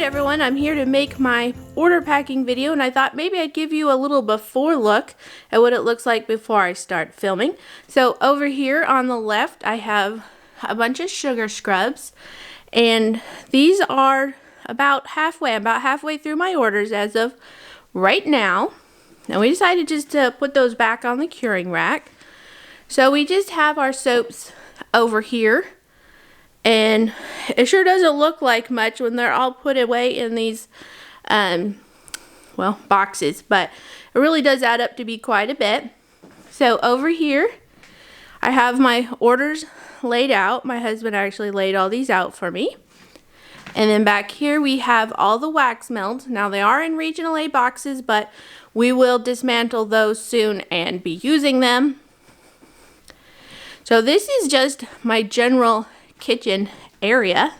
everyone, I'm here to make my order packing video, and I thought maybe I'd give you a little before look at what it looks like before I start filming. So over here on the left I have a bunch of sugar scrubs, and these are about halfway through my orders as of right now. Now we decided just to put those back on the curing rack. So we just have our soaps over here. And it sure doesn't look like much when they're all put away in these, boxes. But it really does add up to be quite a bit. So over here, I have my orders laid out. My husband actually laid all these out for me. And then back here we have all the wax melts. Now they are in Regional A boxes, but we will dismantle those soon and be using them. So this is just my general kitchen area,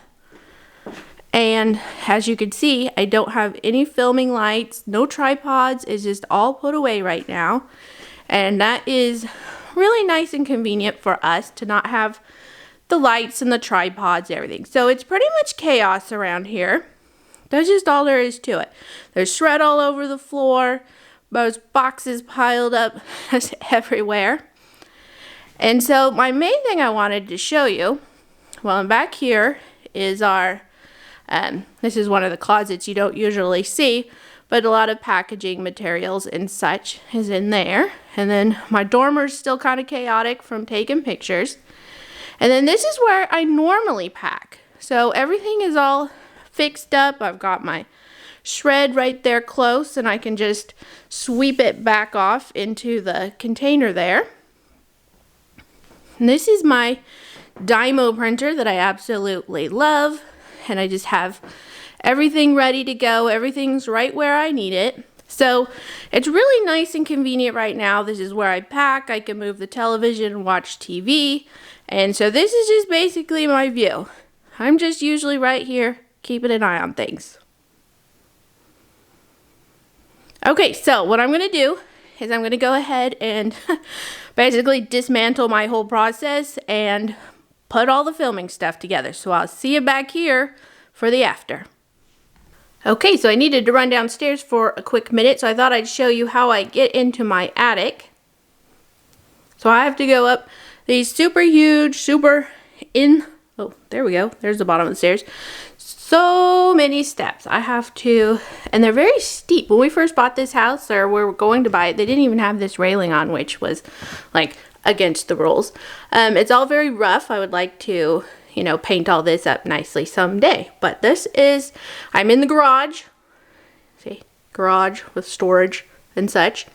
and as you can see, I don't have any filming lights, no tripods. It's just all put away right now, and that is really nice and convenient for us to not have the lights and the tripods, everything. So it's pretty much chaos around here. That's just all there is to it. There's shred all over the floor, those boxes piled up everywhere. And so my main thing I wanted to show you, well, and back here is our, this is one of the closets you don't usually see, but a lot of packaging materials and such is in there. And then my dormer's still kind of chaotic from taking pictures. And then this is where I normally pack. So everything is all fixed up. I've got my shred right there close, and I can just sweep it back off into the container there. And this is my Dymo printer that I absolutely love, and I just have everything ready to go. Everything's right where I need it. So it's really nice and convenient right now. This is where I pack. I can move the television and watch TV. And so this is just basically my view. I'm just usually right here keeping an eye on things. Okay, so what I'm going to do is I'm going to go ahead and basically dismantle my whole process and put all the filming stuff together. So I'll see you back here for the after. Okay, so I needed to run downstairs for a quick minute, so I thought I'd show you how I get into my attic. So I have to go up these super huge, oh, there we go. There's the bottom of the stairs. So many steps. I have to, and they're very steep. When we first bought this house, or we were going to buy it, they didn't even have this railing on, which was like against the rules. It's all very rough. I would like to, paint all this up nicely someday. But this is, I'm in the garage. See, garage with storage and such.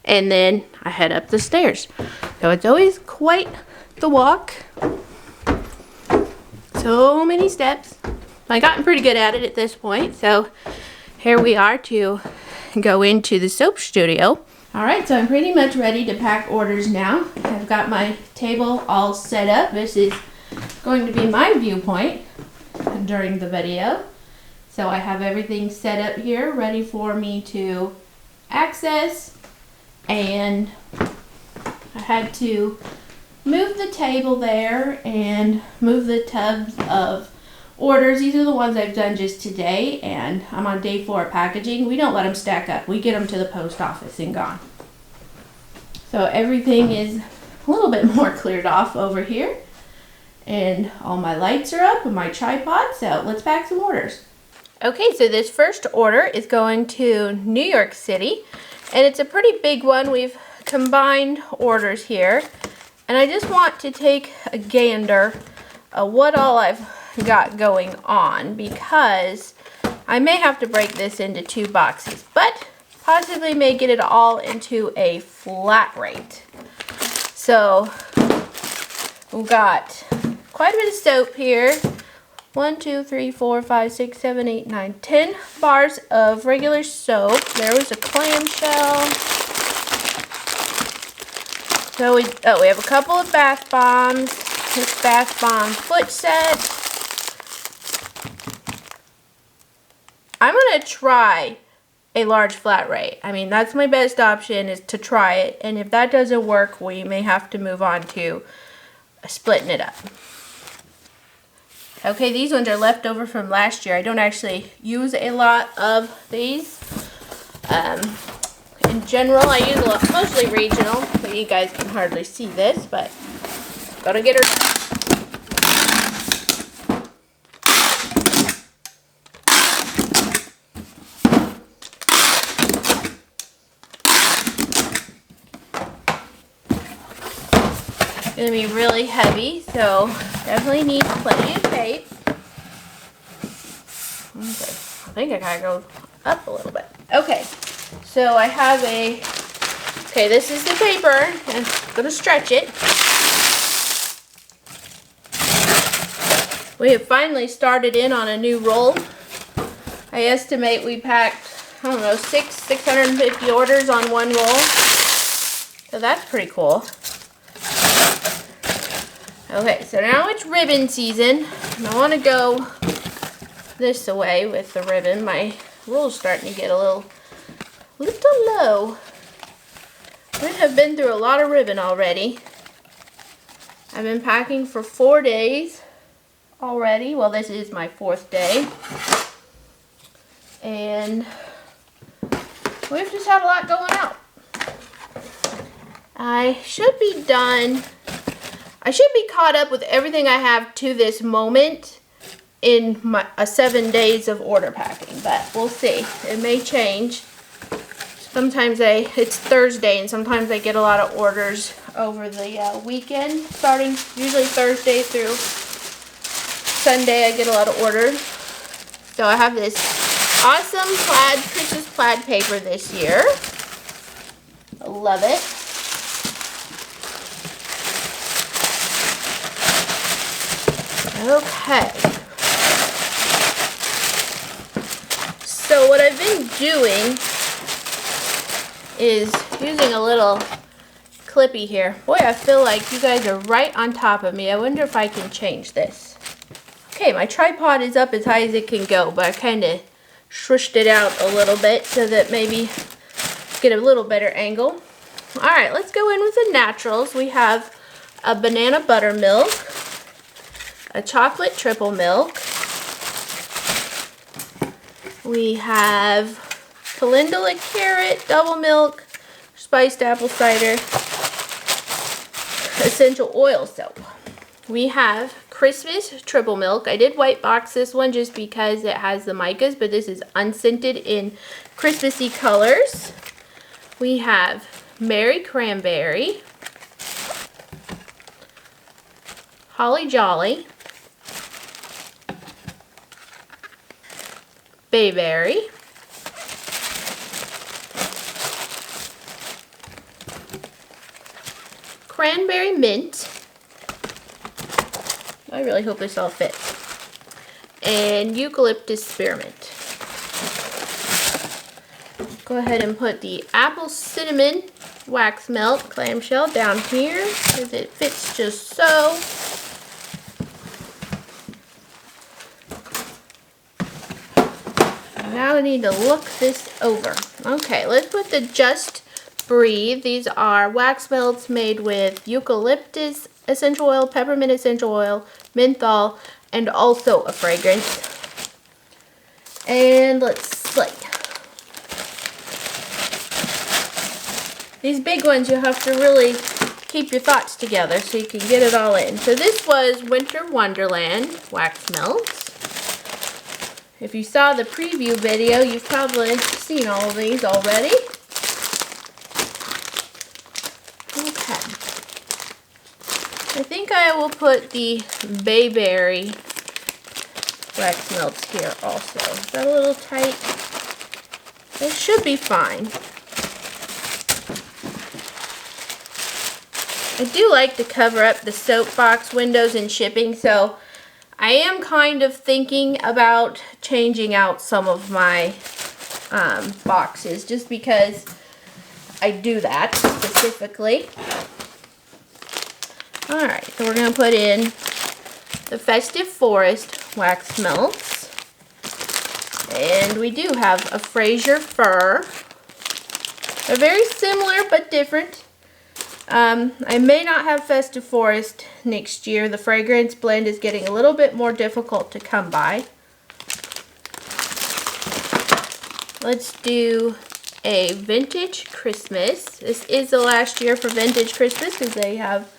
And then I head up the stairs. So it's always quite the walk. So many steps. I've gotten pretty good at it at this point. So here we are to go into the soap studio. Alright, so I'm pretty much ready to pack orders now. I've got my table all set up. This is going to be my viewpoint during the video. So I have everything set up here ready for me to access. And I had to move the table there and move the tubs of orders. These are the ones I've done just today, and I'm on day 4 of packaging. We don't let them stack up. We get them to the post office and gone. So everything is a little bit more cleared off over here. And all my lights are up and my tripod, so let's pack some orders. Okay, so this first order is going to New York City, and it's a pretty big one. We've combined orders here, and I just want to take a gander at what all I've got going on, because I may have to break this into 2 boxes, but possibly may get it all into a flat rate. So we've got quite a bit of soap here. 1, 2, 3, 4, 5, 6, 7, 8, 9, 10 bars of regular soap. There was a clamshell. So we have a couple of bath bombs. This bath bomb foot set. I'm going to try a large flat rate. I mean, that's my best option, is to try it. And if that doesn't work, we may have to move on to splitting it up. Okay, these ones are left over from last year. I don't actually use a lot of these. In general, I use a lot, mostly regional, but you guys can hardly see this, but gotta get her done. Gonna be really heavy, so definitely need plenty of tape. Okay, I think I gotta go up a little bit. Okay, so I have okay, this is the paper, and I'm gonna stretch it. We have finally started in on a new roll. I estimate we packed, I don't know, 650 orders on one roll. So that's pretty cool. Okay, so now it's ribbon season, and I want to go this away with the ribbon. My roll's starting to get a little low. I have been through a lot of ribbon already. I've been packing for 4 days already. Well, this is my 4th day. And we've just had a lot going out. I should be caught up with everything I have to this moment in my 7 days of order packing, but we'll see. It may change. Sometimes it's Thursday, and sometimes I get a lot of orders over the weekend, starting usually Thursday through Sunday. I get a lot of orders. So I have this awesome Christmas plaid paper this year. I love it. Okay. So what I've been doing is using a little clippy here. Boy, I feel like you guys are right on top of me. I wonder if I can change this. Okay, my tripod is up as high as it can go, but I kind of shushed it out a little bit so that maybe get a little better angle. All right, let's go in with the naturals. We have a banana buttermilk, a chocolate triple milk. We have calendula carrot double milk, spiced apple cider, essential oil soap. We have Christmas triple milk. I did white box this one just because it has the micas, but this is unscented in Christmassy colors. We have Merry Cranberry, Holly Jolly, Bayberry, Cranberry Mint. I really hope this all fits. And Eucalyptus Spearmint. Go ahead and put the apple cinnamon wax melt clamshell down here because it fits just so. Now I need to look this over. Okay, let's put the Just Breathe. These are wax melts made with eucalyptus essential oil, peppermint essential oil, menthol, and also a fragrance. And let's see. These big ones, you have to really keep your thoughts together so you can get it all in. So this was Winter Wonderland wax melts. If you saw the preview video, you've probably seen all of these already. Okay. I think I will put the Bayberry wax melts here also. Is that a little tight? It should be fine. I do like to cover up the soap box windows in shipping, so I am kind of thinking about changing out some of my boxes just because I do that specifically. Alright, so we're going to put in the Festive Forest wax melts. And we do have a Fraser Fir. They're very similar but different. I may not have Festive Forest next year. The fragrance blend is getting a little bit more difficult to come by. Let's do a Vintage Christmas. This is the last year for Vintage Christmas because they have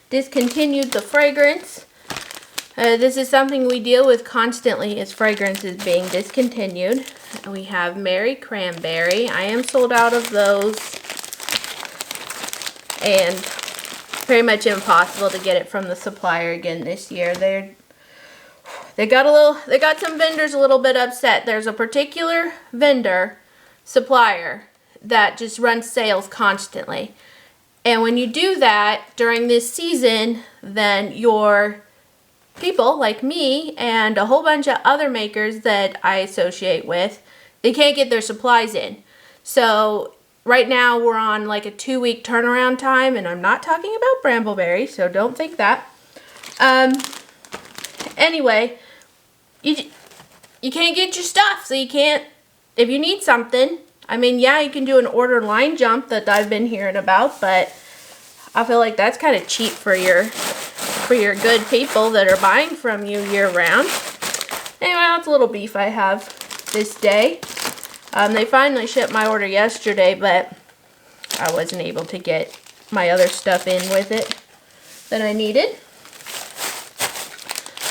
discontinued the fragrance. This is something we deal with constantly, is fragrances being discontinued. We have Merry Cranberry. I am sold out of those, and pretty much impossible to get it from the supplier again this year. They got some vendors a little bit upset. There's a particular supplier that just runs sales constantly. And when you do that during this season, then your people like me and a whole bunch of other makers that I associate with, they can't get their supplies in. So right now we're on like a 2-week turnaround time, and I'm not talking about Brambleberry, so don't think that. Anyway, you can't get your stuff, so you can't, if you need something, I mean, yeah, you can do an order line jump that I've been hearing about, but I feel like that's kind of cheap for your good people that are buying from you year round. Anyway, that's a little beef I have this day. They finally shipped my order yesterday, but I wasn't able to get my other stuff in with it that I needed.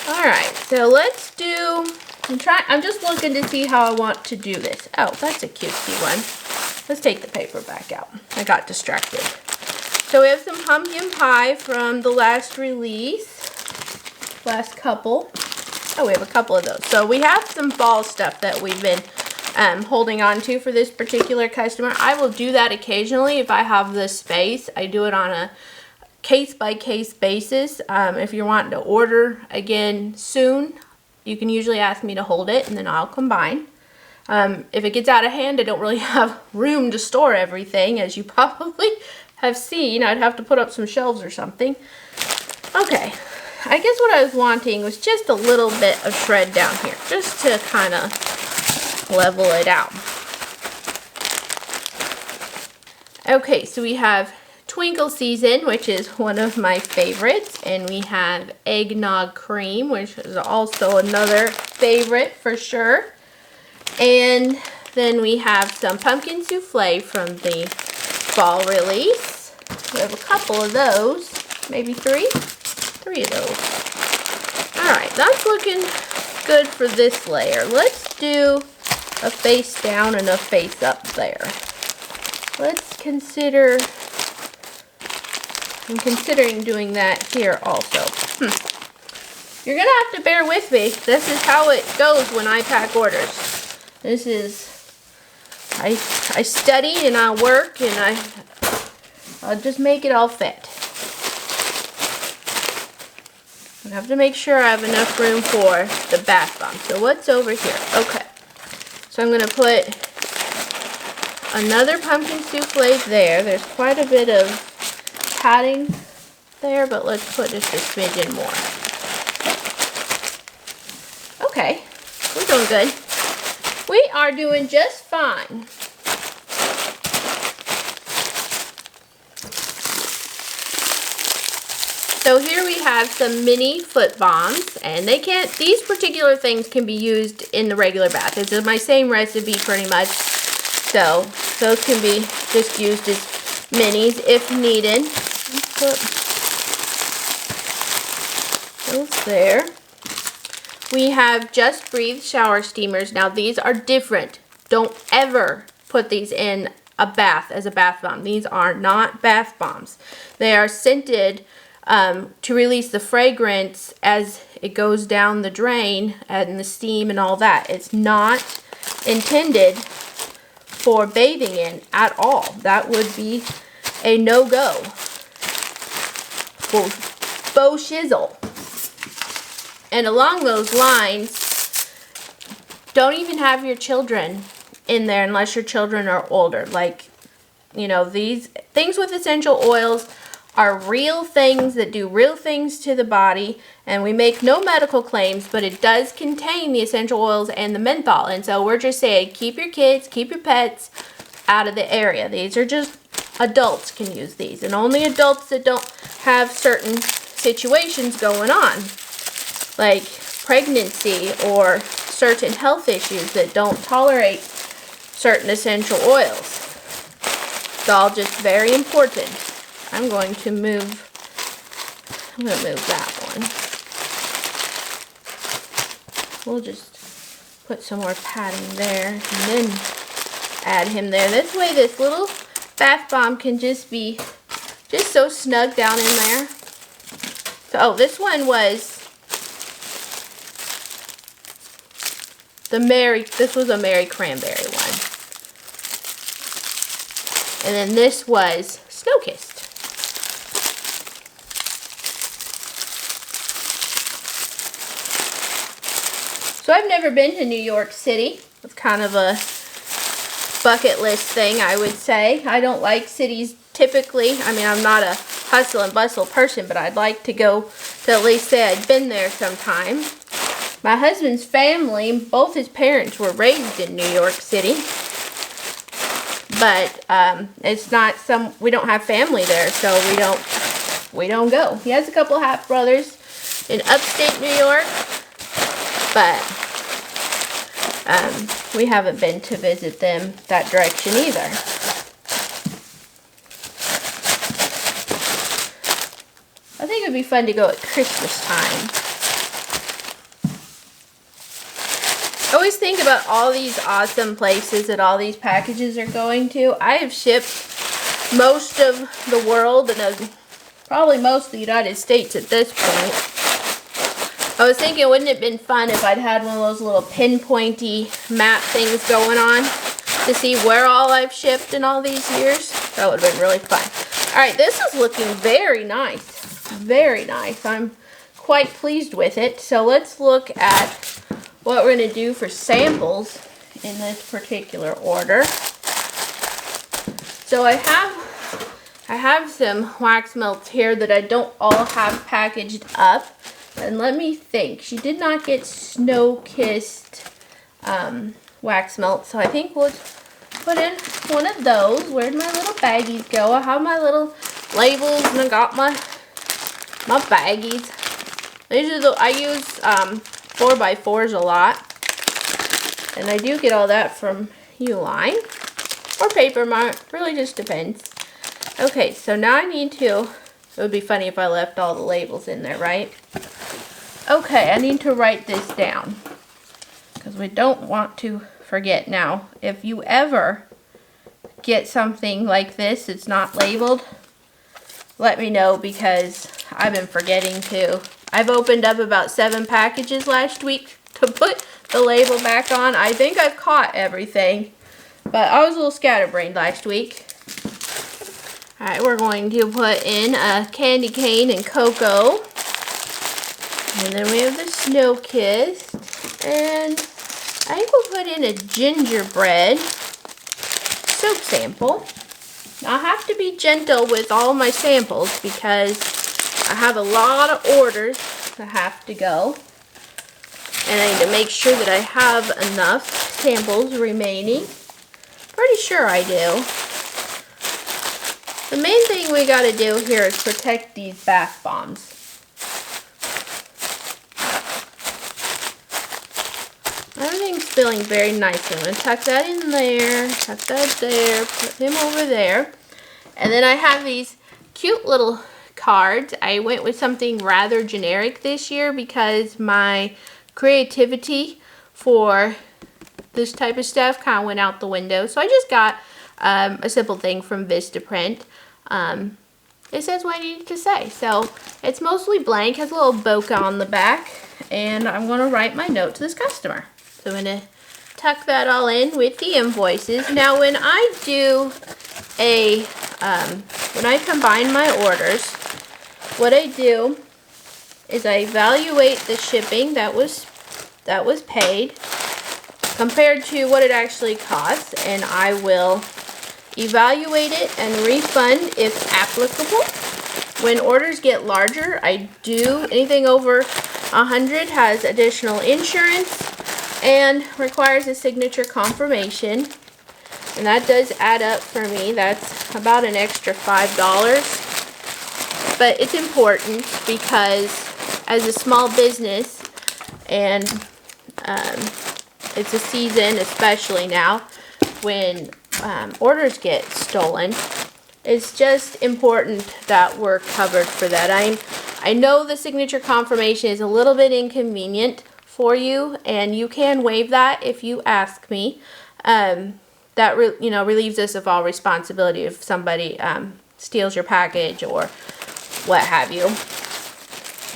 Alright, so let's do, I'm just looking to see how I want to do this. Oh, that's a cutesy one. Let's take the paper back out. I got distracted. So we have some pumpkin pie from the last release, last couple. Oh, we have a couple of those. So we have some fall stuff that we've been holding on to for this particular customer. I will do that occasionally if I have the space. I do it on a case-by-case basis. If you're wanting to order again soon, you can usually ask me to hold it, and then I'll combine. If it gets out of hand, I don't really have room to store everything, as you probably have seen. I'd have to put up some shelves or something. Okay, I guess what I was wanting was just a little bit of shred down here, just to kind of level it out. Okay, so we have Twinkle Season, which is one of my favorites, and we have Eggnog Cream, which is also another favorite for sure. And then we have some Pumpkin Souffle from the fall release. We have a couple of those, maybe three of those. Alright, that's looking good for this layer. Let's do a face down and a face up there. Let's consider, I'm considering doing that here also. You're gonna have to bear with me. This is how it goes when I pack orders. This is, I study and I work and I'll just make it all fit. I have to make sure I have enough room for the bath bomb. So what's over here? Okay. So I'm going to put another pumpkin souffle there. There's quite a bit of padding there, but let's put just a smidgen more. Okay. We're doing good. We are doing just fine. So here we have some mini foot bombs, and these particular things can be used in the regular bath. It's my same recipe pretty much. So those can be just used as minis if needed. Put those there. We have Just Breathe shower steamers. Now these are different. Don't ever put these in a bath as a bath bomb. These are not bath bombs. They are scented to release the fragrance as it goes down the drain and the steam and all that. It's not intended for bathing in at all. That would be a no-go. Faux shizzle. And along those lines, don't even have your children in there unless your children are older. Like, you know, these things with essential oils are real things that do real things to the body, and we make no medical claims, but it does contain the essential oils and the menthol. And so we're just saying, keep your kids, keep your pets out of the area. These are just adults can use these, and only adults that don't have certain situations going on, like pregnancy or certain health issues that don't tolerate certain essential oils. It's all just very important. I'm going to move that one. We'll just put some more padding there and then add him there. This way this little bath bomb can just be so snug down in there. So, oh, this one was this was a Mary Cranberry one. And then this was Snow-Kissed. So I've never been to New York City. It's kind of a bucket list thing, I would say. I don't like cities typically. I mean, I'm not a hustle and bustle person, but I'd like to go to at least say I'd been there sometime. My husband's family, both his parents were raised in New York City. But it's not we don't have family there, so we don't go. He has a couple half brothers in upstate New York, but we haven't been to visit them that direction either. I think it would be fun to go at Christmas time. I always think about all these awesome places that all these packages are going to. I have shipped most of the world and probably most of the United States at this point. I was thinking, wouldn't it have been fun if I'd had one of those little pinpointy map things going on to see where all I've shipped in all these years? That would have been really fun. Alright, this is looking very nice. Very nice. I'm quite pleased with it. So let's look at what we're going to do for samples in this particular order. So I have some wax melts here that I don't all have packaged up. And let me think. She did not get Snow-Kissed wax melt, so I think we'll put in one of those. Where'd my little baggies go? I have my little labels and I got my baggies. These are I use 4x4s a lot, and I do get all that from Uline or Paper Mart. Really just depends. Okay, so now I need to. It would be funny if I left all the labels in there, right? Okay, I need to write this down because we don't want to forget. Now, if you ever get something like this, it's not labeled, let me know because I've been forgetting to. I've opened up about 7 packages last week to put the label back on. I think I've caught everything, but I was a little scatterbrained last week. Alright, we're going to put in a candy cane and cocoa. And then we have the Snow-Kissed. And I think we'll put in a gingerbread soap sample. Now I have to be gentle with all my samples because I have a lot of orders that have to go. And I need to make sure that I have enough samples remaining. Pretty sure I do. The main thing we got to do here is protect these bath bombs. Everything's filling very nicely. I'm going to tuck that in there, tuck that there, put him over there. And then I have these cute little cards. I went with something rather generic this year because my creativity for this type of stuff kind of went out the window. So I just got a simple thing from Vistaprint. It says what I needed to say. So it's mostly blank, has a little bokeh on the back, and I'm going to write my note to this customer. So I'm going to tuck that all in with the invoices. Now when I do when I combine my orders, what I do is I evaluate the shipping that was paid compared to what it actually costs, and I will evaluate it and refund if applicable. When orders get larger, I do anything over 100 has additional insurance and requires a signature confirmation. And that does add up for me. That's about an extra $5. But it's important because as a small business, and it's a season, especially now, when orders get stolen, it's just important that we're covered for that. I know the signature confirmation is a little bit inconvenient for you, and you can waive that if you ask me. That relieves us of all responsibility if somebody steals your package or what have you.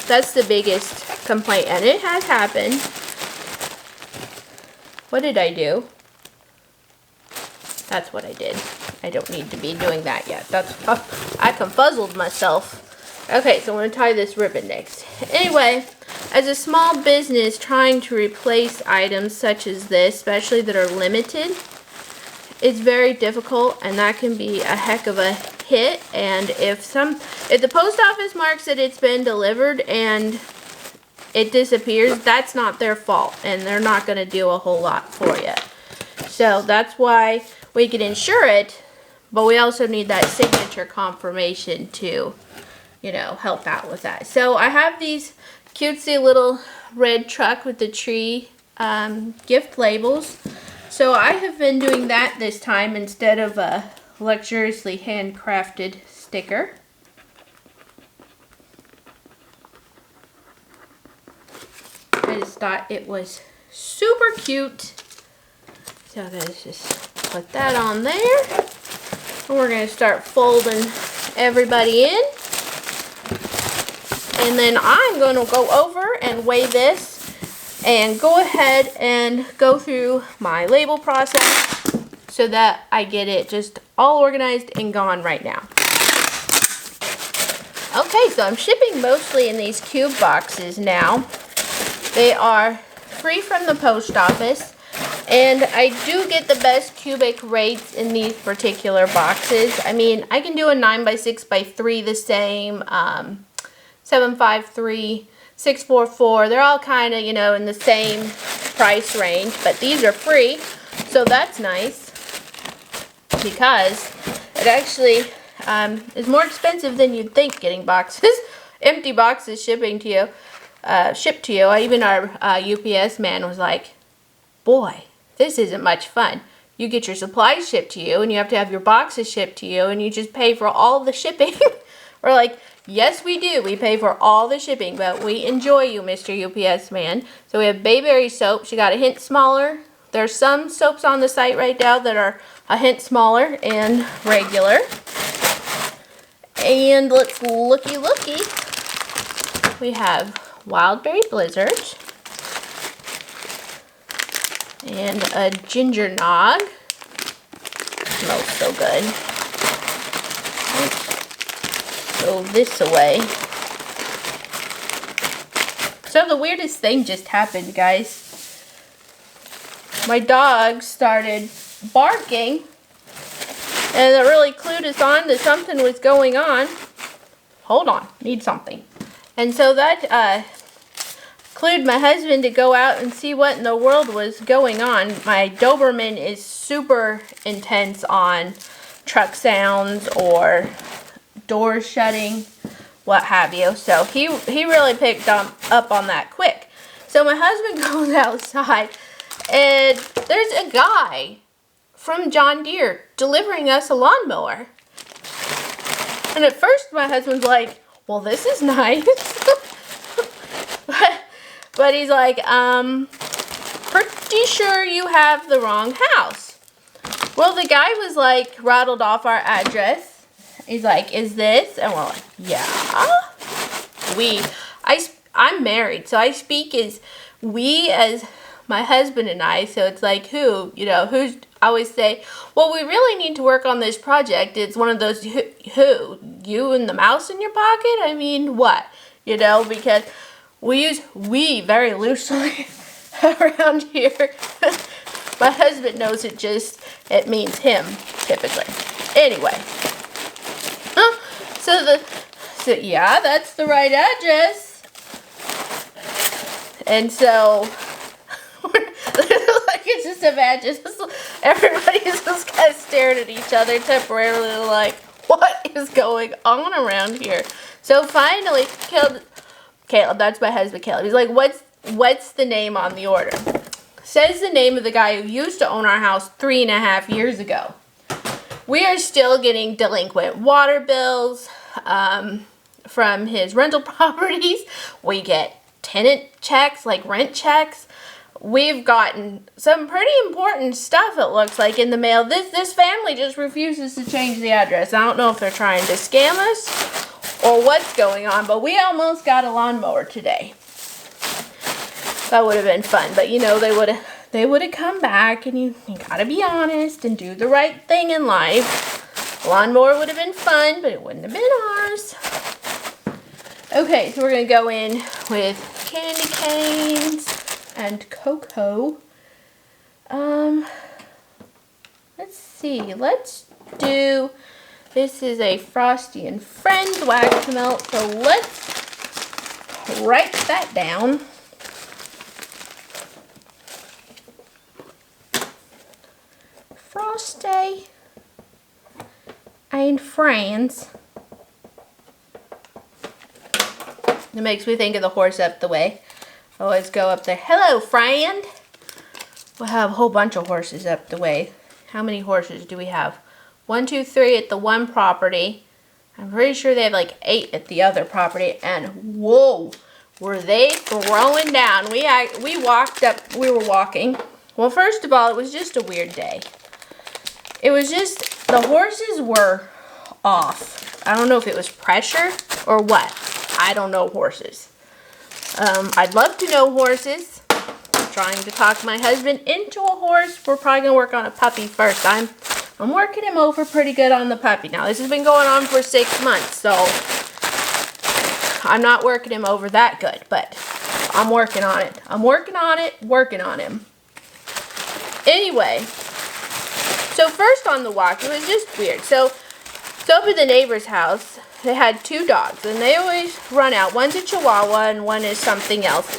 That's the biggest complaint, and it has happened. What did I do? That's what I did. I don't need to be doing that yet. I confuzzled myself. Okay, so I'm going to tie this ribbon next. Anyway, as a small business trying to replace items such as this, especially that are limited, it's very difficult, and that can be a heck of a hit. And if the post office marks that it's been delivered and it disappears, that's not their fault, and they're not going to do a whole lot for you. So that's why we can insure it, but we also need that signature confirmation to, help out with that. So I have these cutesy little red truck with the tree gift labels. So I have been doing that this time instead of a luxuriously handcrafted sticker. I just thought it was super cute. So let's just put that on there. And we're going to start folding everybody in. And then I'm going to go over and weigh this and go ahead and go through my label process so that I get it just all organized and gone right now. Okay, so I'm shipping mostly in these cube boxes now. They are free from the post office, and I do get the best cubic rates in these particular boxes. I mean, I can do a 9x6x3 the same, 753, 644. They're all kind of, in the same price range, but these are free, so that's nice because it actually is more expensive than you'd think getting boxes, empty boxes shipped to you. Even our UPS man was like, boy, this isn't much fun. You get your supplies shipped to you, and you have to have your boxes shipped to you, and you just pay for all the shipping. We're like, yes, we do. We pay for all the shipping, but we enjoy you, Mr. UPS man. So we have Bayberry soap. She got a hint smaller. There's some soaps on the site right now that are a hint smaller and regular. And let's looky. We have Wildberry Blizzard and a Ginger Nog. Smells so good. Let's throw this away. So the weirdest thing just happened, guys. My dog started barking, and it really clued us on that something was going on. Hold on, need something. And so that clued my husband to go out and see what in the world was going on. My Doberman is super intense on truck sounds or doors shutting, what have you. So he really picked up on that quick. So my husband goes outside, and there's a guy from John Deere delivering us a lawnmower. And at first my husband's like, well, this is nice. but he's like, pretty sure you have the wrong house. Well, the guy was like, rattled off our address. He's like, is this? And we're like, yeah. I'm married, so I speak as we, as my husband and I. So it's like, who's, I always say, well, we really need to work on this project. It's one of those, who? You and the mouse in your pocket? I mean, what? Because we use we very loosely around here. My husband knows it means him, typically. Anyway. So yeah, that's the right address. And so, like, it's just imagine, Everybody's just kind of staring at each other temporarily like, what is going on around here? So finally, Caleb, that's my husband, Caleb. He's like, what's the name on the order? Says the name of the guy who used to own our house 3.5 years ago. We are still getting delinquent water bills from his rental properties. We get tenant checks, like rent checks. We've gotten some pretty important stuff, it looks like, in the mail. This family just refuses to change the address. I don't know if they're trying to scam us or what's going on, but we almost got a lawnmower today. That would have been fun, but you know, they would have come back, and you gotta be honest and do the right thing in life. Lawnmower would have been fun, but it wouldn't have been ours. Okay, so we're gonna go in with candy canes and cocoa. Let's see. Let's do. This is a Frosty and Friends wax melt, so let's write that down. Frosty and Friends. It makes me think of the horse up the way. Always go up there. Hello, friend. We'll have a whole bunch of horses up the way. How many horses do we have? 1, 2, 3 at the one property. I'm pretty sure they have like 8 at the other property. And whoa, were they throwing down? We walked up. We were walking. Well, first of all, it was just a weird day. It was just the horses were off. I don't know if it was pressure or what. I don't know horses. I'd love to know horses. I'm trying to talk my husband into a horse. We're probably gonna work on a puppy first. I'm working him over pretty good on the puppy. Now this has been going on for 6 months, so I'm not working him over that good, but I'm working on it. I'm working on it, working on him. Anyway, so first on the walk, it was just weird. So up at the neighbor's house, they had 2 dogs, and they always run out. One's a Chihuahua, and one is something else.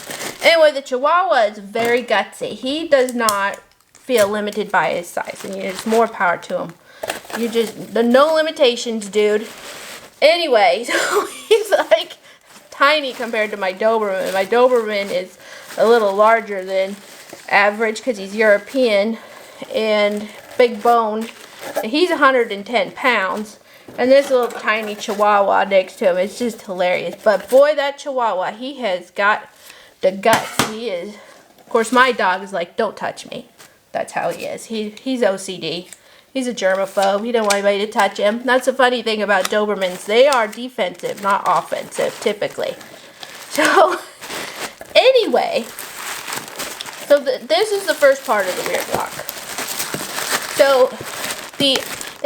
Anyway, the Chihuahua is very gutsy. He does not feel limited by his size, and there's more power to him. No limitations, dude. Anyway, so he's like tiny compared to my Doberman. My Doberman is a little larger than average because he's European and big boned. He's 110 pounds. And this little tiny Chihuahua next to him, it's just hilarious. But boy, that Chihuahua, he has got the guts. He is. Of course, my dog is like, don't touch me. That's how he is. He's OCD. He's a germaphobe. He don't want anybody to touch him. That's the funny thing about Dobermans. They are defensive, not offensive, typically. So, anyway. So, this is the first part of the weird walk. So, they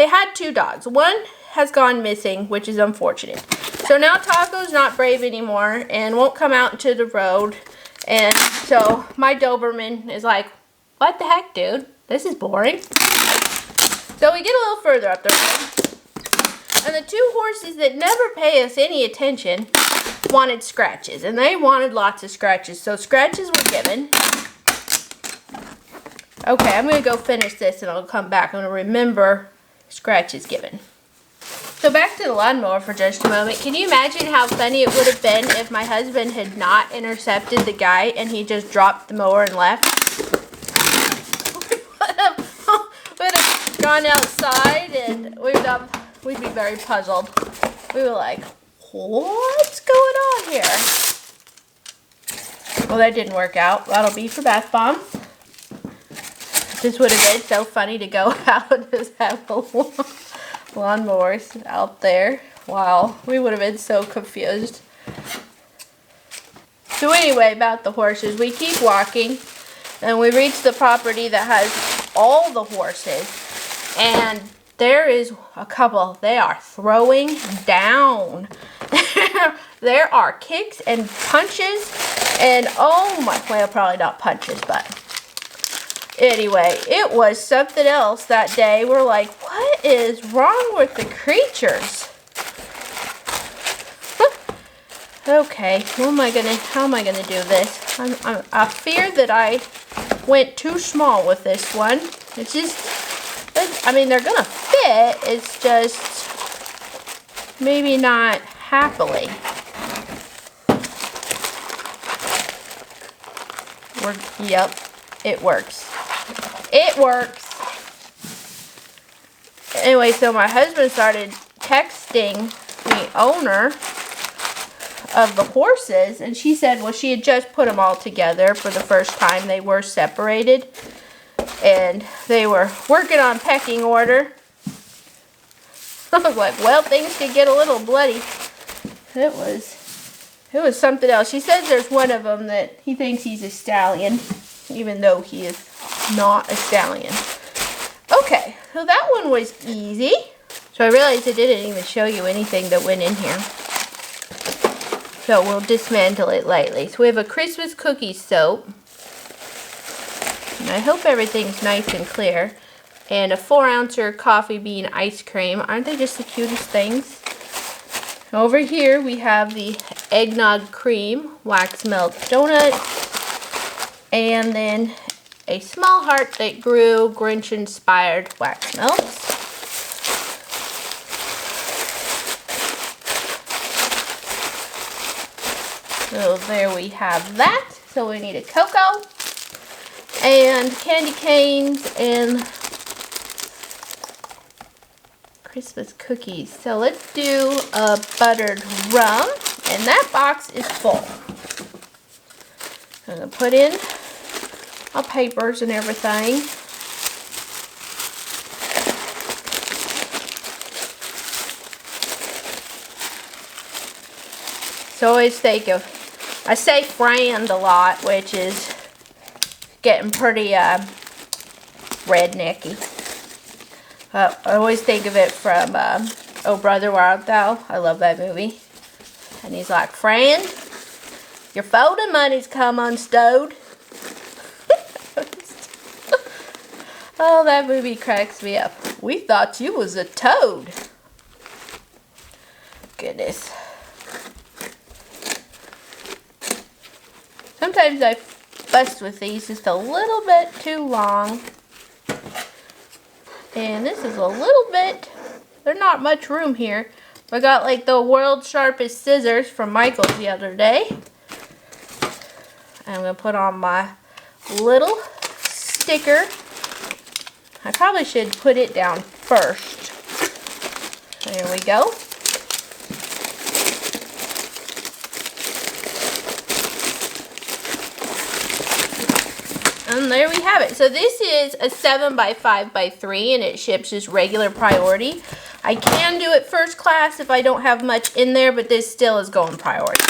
had 2 dogs. One has gone missing, which is unfortunate. So now Taco's not brave anymore and won't come out into the road. And so my Doberman is like, what the heck, dude? This is boring. So we get a little further up the road. And the 2 horses that never pay us any attention wanted scratches. And they wanted lots of scratches. So scratches were given. Okay, I'm going to go finish this and I'll come back. I'm going to remember scratches given. So back to the lawnmower for just a moment. Can you imagine how funny it would have been if my husband had not intercepted the guy and he just dropped the mower and left? We'd have gone outside and we'd be very puzzled. We were like, what's going on here? Well, that didn't work out. That'll be for bath bombs. This would have been so funny to go out and just have a lawnmowers out there. Wow, we would have been so confused. So anyway, about the horses, we keep walking and we reach the property that has all the horses, and there is a couple. They are throwing down. There are kicks and punches and oh my, well, probably not punches, but anyway, it was something else that day. We're like, what is wrong with the creatures? Okay, how am I gonna do this? I fear that I went too small with this one. It's just, I mean, they're gonna fit. It's just maybe not happily. Yep, it works. It works. Anyway, so my husband started texting the owner of the horses, and she said, well, she had just put them all together for the first time. They were separated, and they were working on pecking order. I was like, well, things could get a little bloody. It was something else. She says there's one of them that he thinks he's a stallion, even though he is not a stallion. Okay, so that one was easy. So I realized I didn't even show you anything that went in here. So we'll dismantle it lightly. So we have a Christmas cookie soap. And I hope everything's nice and clear. And a 4-ouncer coffee bean ice cream. Aren't they just the cutest things? Over here we have the eggnog cream, wax melt donut, and then a small heart that grew Grinch inspired wax melts. So there we have that. So we need a cocoa and candy canes and Christmas cookies. So let's do a buttered rum, and that box is full. I'm going to put in our papers and everything. So I always think of, I say friend a lot, which is getting pretty rednecky. I always think of it from Oh Brother, Where Art Thou? I love that movie. And he's like, friend, your folding money's come unstowed. Oh, that movie cracks me up. We thought you was a toad. Goodness. Sometimes I fuss with these just a little bit too long. And this is a little bit, there's not much room here. I got like the world's sharpest scissors from Michael's the other day. I'm going to put on my little sticker. I probably should put it down first. There we go. And there we have it. So this is a 7x5x3 and it ships as regular priority. I can do it first class if I don't have much in there, but this still is going priority.